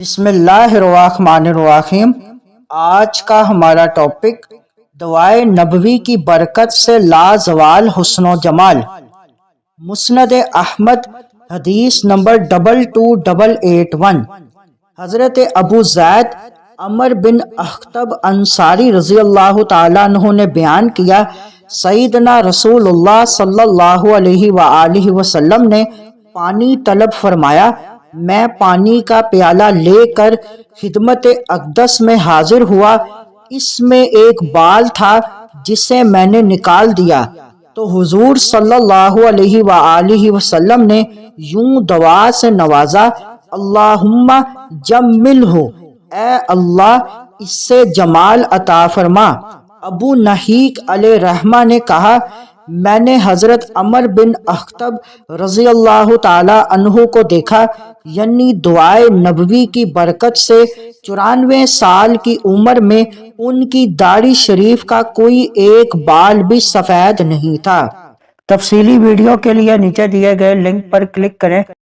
بسم اللہ الرحمن الرحیم۔ آج کا ہمارا ٹاپک دعائے نبوی کی برکت سے لازوال حسن و جمال۔ مسند احمد حدیث نمبر 22881۔ حضرت ابو زید عمر بن اخطب انصاری رضی اللہ تعالیٰ عنہ نے بیان کیا، سیدنا رسول اللہ صلی اللہ علیہ وآلہ وسلم نے پانی طلب فرمایا۔ میں پانی کا پیالہ لے کر خدمت اقدس میں حاضر ہوا، اس میں ایک بال تھا جسے میں نے نکال دیا تو حضور صلی اللہ علیہ وآلہ وسلم نے یوں دعا سے نوازا، اللہم جملہ، اے اللہ اس سے جمال عطا فرما۔ ابو نحیک علیہ رحمہ نے کہا، میں نے حضرت عمر بن اخطب رضی اللہ تعالی عنہ کو دیکھا، یعنی دعائے نبوی کی برکت سے 94 سال کی عمر میں ان کی داڑھی شریف کا کوئی ایک بال بھی سفید نہیں تھا۔ تفصیلی ویڈیو کے لیے نیچے دیے گئے لنک پر کلک کریں۔